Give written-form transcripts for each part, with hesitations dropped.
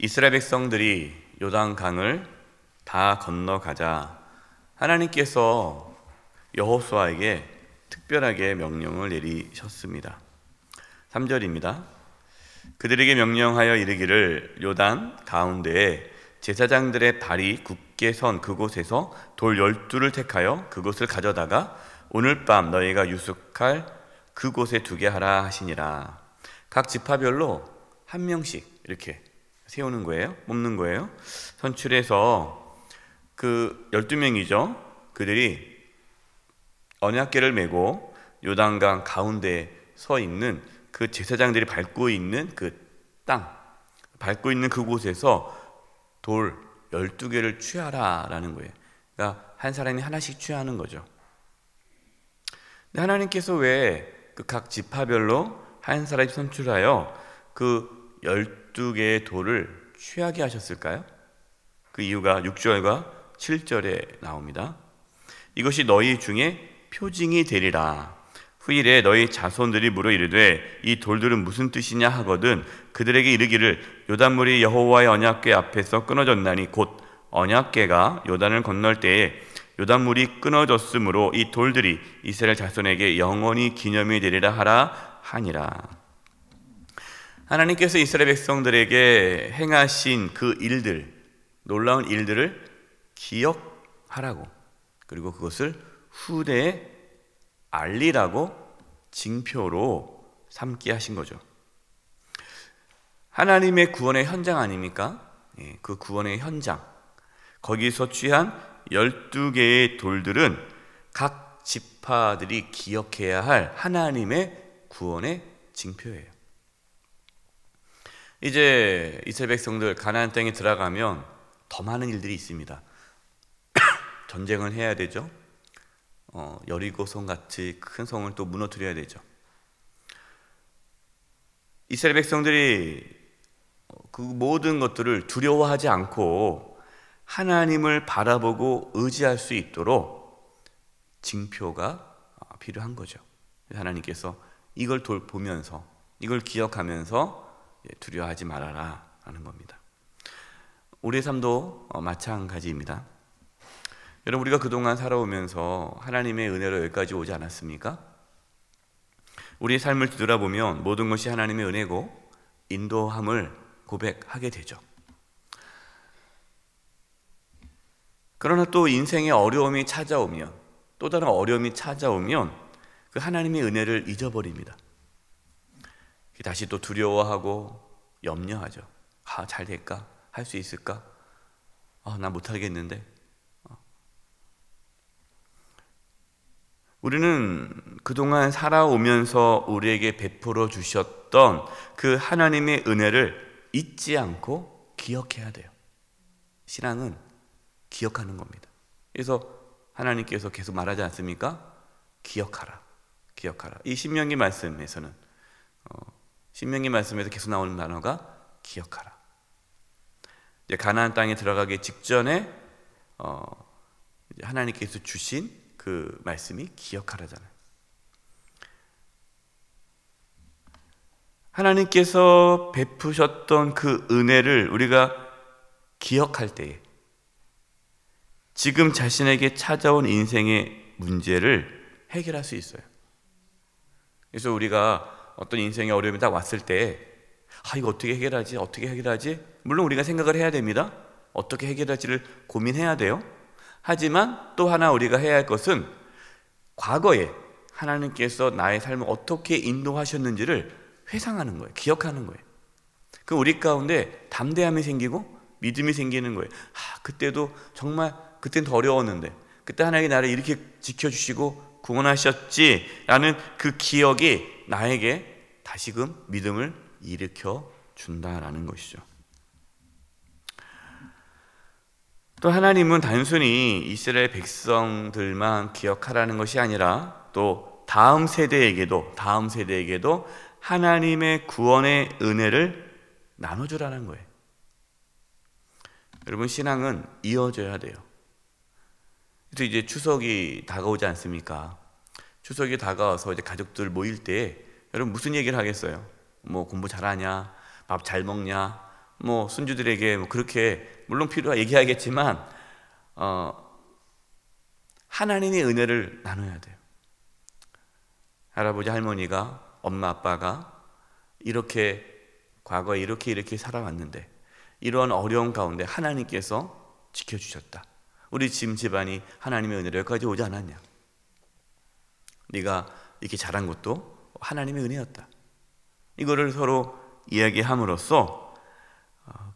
이스라엘 백성들이 요단강을 다 건너가자 하나님께서 여호수아에게 특별하게 명령을 내리셨습니다. 3절입니다. 그들에게 명령하여 이르기를 요단 가운데에 제사장들의 발이 굳게 선 그곳에서 돌 12를 택하여 그곳을 가져다가 오늘 밤 너희가 유숙할 그곳에 두게 하라 하시니라. 각 지파별로 한 명씩 이렇게 세우는 거예요. 뽑는 거예요. 선출해서 그 12명이죠. 그들이 언약궤를 메고 요단강 가운데 서 있는 그 제사장들이 밟고 있는 그 땅, 밟고 있는 그곳에서 돌 12개를 취하라라는 거예요. 그러니까 한 사람이 하나씩 취하는 거죠. 근데 하나님께서 왜 그 각 지파별로 한 사람이 선출하여 그 12개의 돌을 취하게 하셨을까요? 그 이유가 6절과 7절에 나옵니다. 이것이 너희 중에 표징이 되리라. 후일에 너희 자손들이 물어 이르되 이 돌들은 무슨 뜻이냐 하거든 그들에게 이르기를 요단물이 여호와의 언약궤 앞에서 끊어졌나니 곧 언약궤가 요단을 건널 때에 요단물이 끊어졌으므로 이 돌들이 이스라엘 자손에게 영원히 기념이 되리라 하라 하니라. 하나님께서 이스라엘 백성들에게 행하신 그 일들, 놀라운 일들을 기억하라고, 그리고 그것을 후대에 알리라고 징표로 삼게 하신 거죠. 하나님의 구원의 현장 아닙니까? 그 구원의 현장, 거기서 취한 12개의 돌들은 각 지파들이 기억해야 할 하나님의 구원의 징표예요. 이제 이스라엘 백성들 가나안 땅에 들어가면 더 많은 일들이 있습니다. 전쟁을 해야 되죠. 여리고성 같이 큰 성을 또 무너뜨려야 되죠. 이스라엘 백성들이 그 모든 것들을 두려워하지 않고 하나님을 바라보고 의지할 수 있도록 징표가 필요한 거죠. 하나님께서 이걸 보면서, 이걸 기억하면서 두려워하지 말아라 하는 겁니다. 우리의 삶도 마찬가지입니다. 여러분, 우리가 그동안 살아오면서 하나님의 은혜로 여기까지 오지 않았습니까? 우리의 삶을 뒤돌아보면 모든 것이 하나님의 은혜고 인도함을 고백하게 되죠. 그러나 또 인생의 어려움이 찾아오면, 또 다른 어려움이 찾아오면 그 하나님의 은혜를 잊어버립니다. 다시 또 두려워하고 염려하죠. 잘 될까? 할 수 있을까? 나 못하겠는데. 우리는 그동안 살아오면서 우리에게 베풀어 주셨던 그 하나님의 은혜를 잊지 않고 기억해야 돼요. 신앙은 기억하는 겁니다. 그래서 하나님께서 계속 말하지 않습니까? 기억하라, 기억하라. 이 신명기 말씀에서는 신명기 말씀에서 계속 나오는 단어가 기억하라. 이제 가나안 땅에 들어가기 직전에 하나님께서 주신 그 말씀이 기억하라잖아요. 하나님께서 베푸셨던 그 은혜를 우리가 기억할 때에 지금 자신에게 찾아온 인생의 문제를 해결할 수 있어요. 그래서 우리가 어떤 인생의 어려움이 딱 왔을 때 이거 어떻게 해결하지? 어떻게 해결하지? 물론 우리가 생각을 해야 됩니다. 어떻게 해결할지를 고민해야 돼요. 하지만 또 하나 우리가 해야 할 것은 과거에 하나님께서 나의 삶을 어떻게 인도하셨는지를 회상하는 거예요. 기억하는 거예요. 그럼 우리 가운데 담대함이 생기고 믿음이 생기는 거예요. 그때도 정말 그때는 더 어려웠는데 그때 하나님이 나를 이렇게 지켜주시고 구원하셨지라는 그 기억이 나에게 다시금 믿음을 일으켜 준다라는 것이죠. 또 하나님은 단순히 이스라엘 백성들만 기억하라는 것이 아니라 또 다음 세대에게도 하나님의 구원의 은혜를 나눠주라는 거예요. 여러분, 신앙은 이어져야 돼요. 그래서 이제 추석이 다가오지 않습니까? 추석이 다가와서 이제 가족들 모일 때 여러분 무슨 얘기를 하겠어요? 뭐 공부 잘하냐? 밥 잘 먹냐? 뭐 손주들에게 뭐 그렇게 물론 필요하 얘기하겠지만 하나님의 은혜를 나눠야 돼요. 할아버지 할머니가 엄마 아빠가 이렇게 과거에 이렇게 살아왔는데 이런 어려운 가운데 하나님께서 지켜주셨다. 우리 지금 집안이 하나님의 은혜로 여기까지 오지 않았냐. 네가 이렇게 자란 것도 하나님의 은혜였다. 이거를 서로 이야기함으로써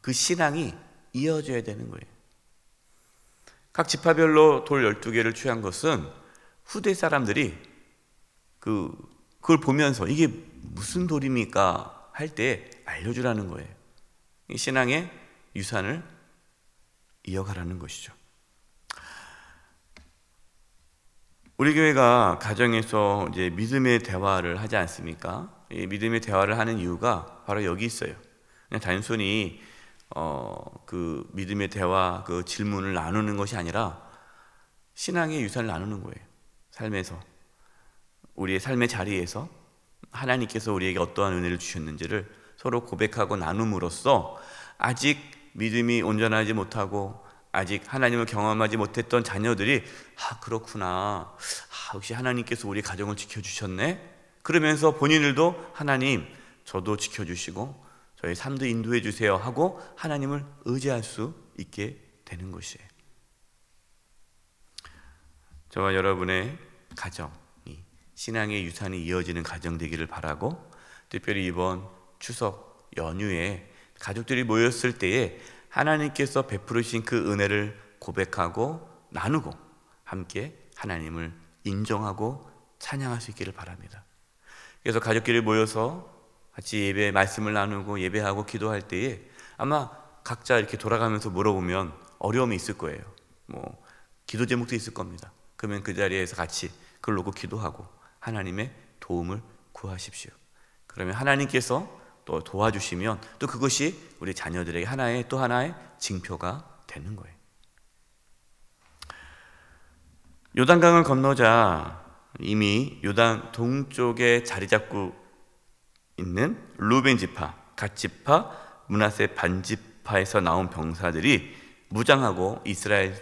그 신앙이 이어져야 되는 거예요. 각 지파별로 돌 12개를 취한 것은 후대 사람들이 그걸 보면서 이게 무슨 돌입니까? 할 때 알려주라는 거예요. 신앙의 유산을 이어가라는 것이죠. 우리 교회가 가정에서 이제 믿음의 대화를 하지 않습니까? 이 믿음의 대화를 하는 이유가 바로 여기 있어요. 그냥 단순히 그 믿음의 대화, 그 질문을 나누는 것이 아니라 신앙의 유산을 나누는 거예요. 삶에서, 우리의 삶의 자리에서 하나님께서 우리에게 어떠한 은혜를 주셨는지를 서로 고백하고 나눔으로써 아직 믿음이 온전하지 못하고 아직 하나님을 경험하지 못했던 자녀들이 그렇구나, 역시 하나님께서 우리 가정을 지켜주셨네, 그러면서 본인들도 하나님 저도 지켜주시고 저희 삶도 인도해 주세요 하고 하나님을 의지할 수 있게 되는 것이에요. 저와 여러분의 가정이 신앙의 유산이 이어지는 가정 되기를 바라고, 특별히 이번 추석 연휴에 가족들이 모였을 때에 하나님께서 베푸르신 그 은혜를 고백하고 나누고 함께 하나님을 인정하고 찬양할 수 있기를 바랍니다. 그래서 가족끼리 모여서 같이 예배 말씀을 나누고 예배하고 기도할 때에 아마 각자 이렇게 돌아가면서 물어보면 어려움이 있을 거예요. 뭐 기도 제목도 있을 겁니다. 그러면 그 자리에서 같이 그걸 놓고 기도하고 하나님의 도움을 구하십시오. 그러면 하나님께서 또 도와주시면 또 그것이 우리 자녀들에게 또 하나의 징표가 되는 거예요. 요단강을 건너자 이미 요단 동쪽에 자리 잡고 있는 루벤 지파, 갓 지파, 므낫세 반 지파에서 나온 병사들이 무장하고 이스라엘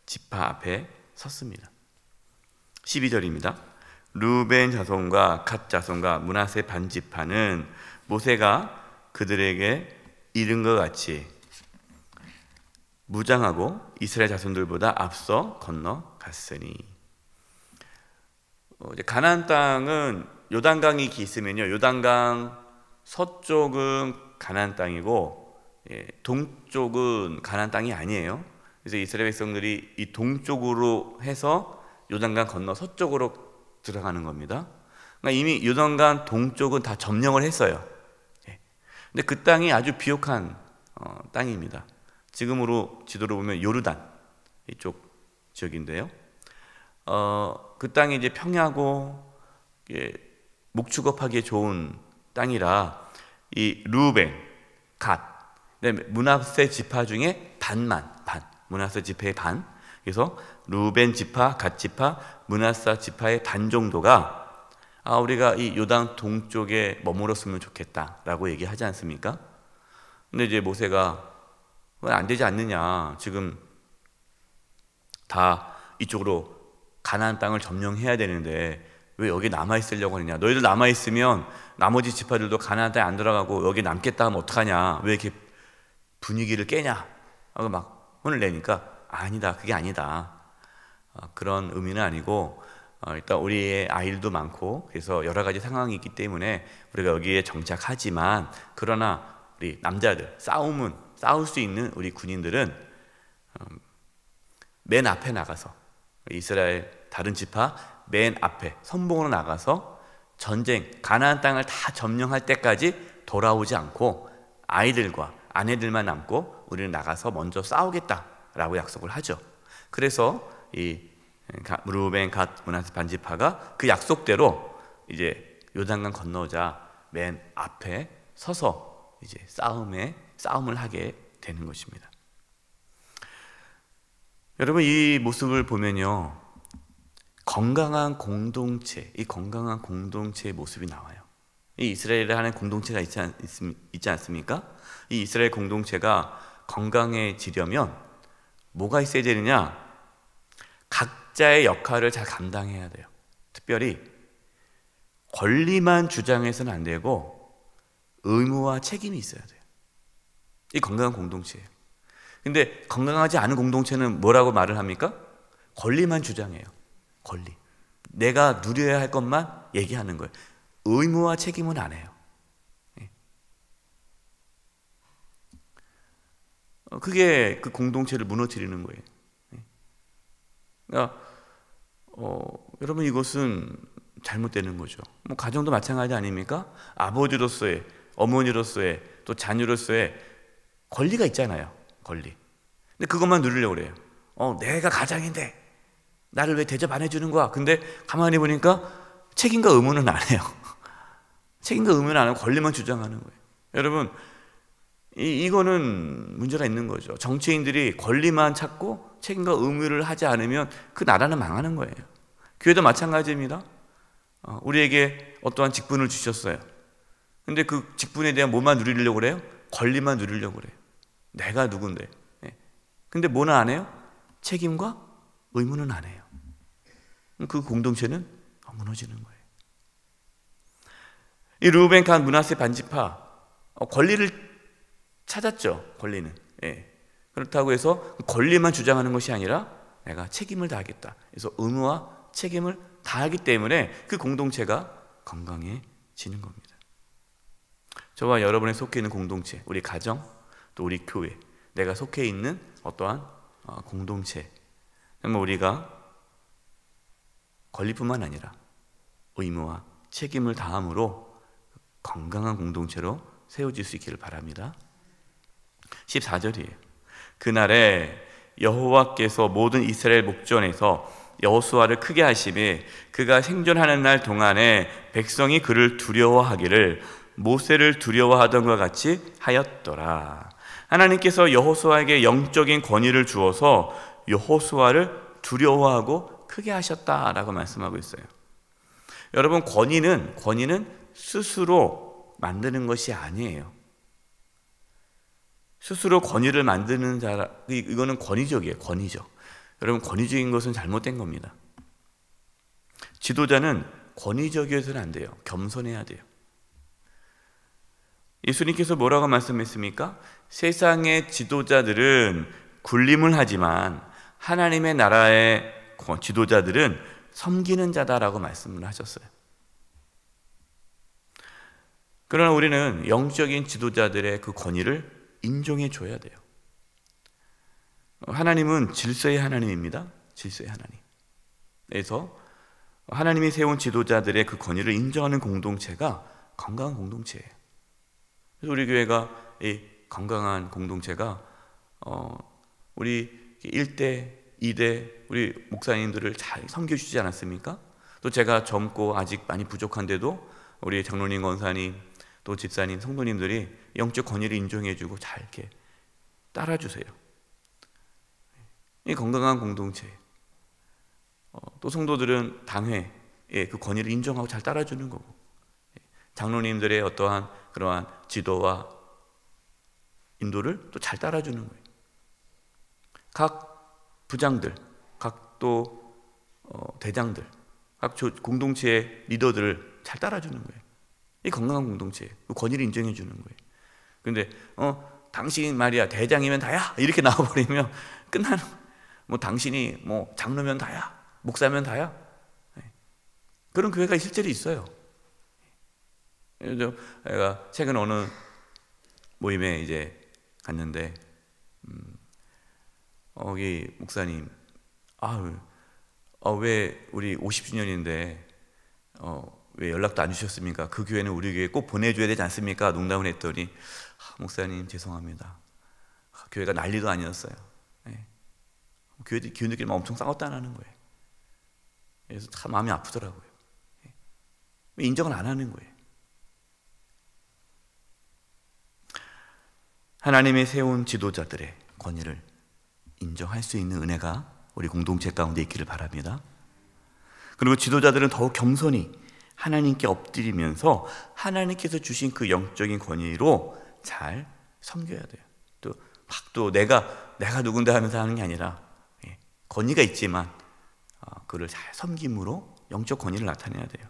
지파 앞에 섰습니다. 12절입니다. 루벤 자손과 갓 자손과 므낫세 반 지파는 모세가 그들에게 이른 것 같이 무장하고 이스라엘 자손들보다 앞서 건너갔으니. 이제 가나안 땅은 요단강이 있으면요, 요단강 서쪽은 가나안 땅이고 동쪽은 가나안 땅이 아니에요. 그래서 이스라엘 백성들이 이 동쪽으로 해서 요단강 건너 서쪽으로 들어가는 겁니다. 그러니까 이미 요단강 동쪽은 다 점령을 했어요. 근데 그 땅이 아주 비옥한 땅입니다. 지금으로 지도로 보면 요르단 이쪽 지역인데요. 그 땅이 이제 평야고 목축업하기에 좋은 땅이라 이 루벤, 갓, 그다음에 므낫세 지파 중에 므낫세 지파의 반. 그래서 루벤 지파, 갓 지파, 므낫세 지파의 반 정도가 우리가 이 요단 동쪽에 머물렀으면 좋겠다라고 얘기하지 않습니까? 근데 이제 모세가 왜 안 되지 않느냐, 지금 다 이쪽으로 가나안 땅을 점령해야 되는데 왜 여기 남아있으려고 하느냐, 너희들 남아있으면 나머지 지파들도 가나안 땅에 안 들어가고 여기 남겠다 하면 어떡하냐, 왜 이렇게 분위기를 깨냐 하고 막 혼을 내니까 아니다, 그게 아니다, 그런 의미는 아니고 일단 우리의 아이들도 많고 그래서 여러 가지 상황이 있기 때문에 우리가 여기에 정착하지만, 그러나 우리 남자들 싸울 수 있는 우리 군인들은 맨 앞에 나가서 이스라엘 다른 지파 맨 앞에 선봉으로 나가서 전쟁, 가나안 땅을 다 점령할 때까지 돌아오지 않고 아이들과 아내들만 남고 우리는 나가서 먼저 싸우겠다라고 약속을 하죠. 그래서 이 루벤, 갓, 므낫세 반 지파가 그 약속대로 이제 요단강 건너자 맨 앞에 서서 이제 싸움을 하게 되는 것입니다. 여러분, 이 모습을 보면요, 건강한 공동체의 모습이 나와요. 이 이스라엘에 하는 공동체가 있지 않습니까? 이 이스라엘 공동체가 건강해지려면 뭐가 있어야 되느냐? 각자의 역할을 잘 감당해야 돼요. 특별히 권리만 주장해서는 안 되고 의무와 책임이 있어야 돼요. 이 건강한 공동체예요. 근데 건강하지 않은 공동체는 뭐라고 말을 합니까? 권리만 주장해요. 권리. 내가 누려야 할 것만 얘기하는 거예요. 의무와 책임은 안 해요. 그게 그 공동체를 무너뜨리는 거예요. 그러니까 여러분, 이것은 잘못되는 거죠. 뭐 가정도 마찬가지 아닙니까? 아버지로서의, 어머니로서의, 또 자녀로서의 권리가 있잖아요. 권리. 근데 그것만 누리려고 그래요. 내가 가장인데 나를 왜 대접 안 해주는 거야? 근데 가만히 보니까 책임과 의무는 안 해요. 책임과 의무는 안 하고 권리만 주장하는 거예요. 여러분, 이거는 문제가 있는 거죠. 정치인들이 권리만 찾고 책임과 의무를 하지 않으면 그 나라는 망하는 거예요. 교회도 마찬가지입니다. 우리에게 어떠한 직분을 주셨어요. 근데 그 직분에 대한 뭐만 누리려고 그래요? 권리만 누리려고 그래요. 내가 누군데. 근데 뭐는 안 해요? 책임과 의무는 안 해요. 그 공동체는 무너지는 거예요. 이 르우벤, 갓, 므낫세 반지파 권리를 찾았죠. 권리는. 그렇다고 해서 권리만 주장하는 것이 아니라 내가 책임을 다하겠다. 그래서 의무와 책임을 다하기 때문에 그 공동체가 건강해지는 겁니다. 저와 여러분이 속해 있는 공동체, 우리 가정, 또 우리 교회, 내가 속해 있는 어떠한 공동체, 우리가 권리뿐만 아니라 의무와 책임을 다함으로 건강한 공동체로 세워질 수 있기를 바랍니다. 14절이에요. 그날에 여호와께서 모든 이스라엘 목전에서 여호수아를 크게 하시매 그가 생존하는 날 동안에 백성이 그를 두려워하기를 모세를 두려워하던 것 같이 하였더라. 하나님께서 여호수아에게 영적인 권위를 주어서 여호수아를 두려워하고 크게 하셨다라고 말씀하고 있어요. 여러분, 권위는 스스로 만드는 것이 아니에요. 스스로 권위를 만드는 자라, 이거는 권위적이에요. 권위적. 여러분, 권위적인 것은 잘못된 겁니다. 지도자는 권위적이어서는 안 돼요. 겸손해야 돼요. 예수님께서 뭐라고 말씀했습니까? 세상의 지도자들은 군림을 하지만 하나님의 나라의 지도자들은 섬기는 자다라고 말씀을 하셨어요. 그러나 우리는 영적인 지도자들의 그 권위를 인정해 줘야 돼요. 하나님은 질서의 하나님입니다. 질서의 하나님. 그래서 하나님이 세운 지도자들의 그 권위를 인정하는 공동체가 건강한 공동체예요. 그래서 우리 교회가 이 건강한 공동체가 우리 1대, 2대 우리 목사님들을 잘 섬겨주지 않았습니까? 또 제가 젊고 아직 많이 부족한데도 우리 장로님, 권사님, 또 집사님, 성도님들이 영적 권위를 인정해주고 잘 이렇게 따라주세요. 이 건강한 공동체. 또 성도들은 당회의 그 권위를 인정하고 잘 따라주는 거고, 장로님들의 어떠한 그러한 지도와 인도를 또 잘 따라주는 거예요. 각 부장들, 각 또 대장들, 각 공동체의 리더들을 잘 따라주는 거예요. 이 건강한 공동체예요. 그 권위를 인정해 주는 거예요. 근데 당신 말이야 대장이면 다야 이렇게 나와버리면 끝나는 거예요. 뭐 당신이 뭐 장로면 다야, 목사면 다야. 그런 교회가 실제로 있어요. 제가 최근 어느 모임에 이제 갔는데 거기 목사님 왜 우리 50주년인데 왜 연락도 안 주셨습니까? 그 교회는 우리 교회에 꼭 보내줘야 되지 않습니까? 농담을 했더니 목사님 죄송합니다. 교회가 난리도 아니었어요. 교인들끼리만 엄청 싸웠다는 거예요. 그래서 참 마음이 아프더라고요. 인정을 안 하는 거예요. 하나님이 세운 지도자들의 권위를 인정할 수 있는 은혜가 우리 공동체 가운데 있기를 바랍니다. 그리고 지도자들은 더욱 겸손히 하나님께 엎드리면서 하나님께서 주신 그 영적인 권위로 잘 섬겨야 돼요. 또 내가 누군가 하면서 하는 게 아니라 권위가 있지만 그를 잘 섬김으로 영적 권위를 나타내야 돼요.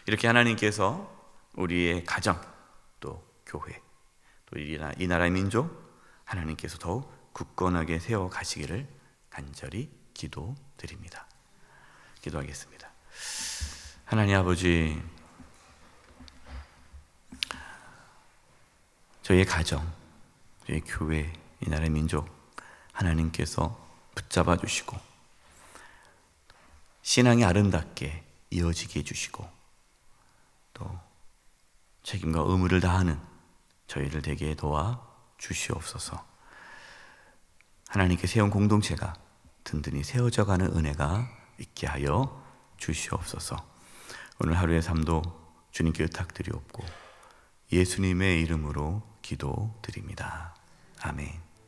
이렇게 하나님께서 우리의 가정, 또 교회, 또 이 나라의 민족 하나님께서 더욱 굳건하게 세워 가시기를 간절히 기도드립니다. 기도하겠습니다. 하나님 아버지, 저희의 가정, 저희 교회, 이 나라의 민족 하나님께서 붙잡아 주시고 신앙이 아름답게 이어지게 해주시고 또 책임과 의무를 다하는 저희를 되게 도와 주시옵소서. 하나님께 세운 공동체가 든든히 세워져가는 은혜가 있게 하여 주시옵소서. 오늘 하루의 삶도 주님께 의탁드리옵고 예수님의 이름으로 기도드립니다. 아멘.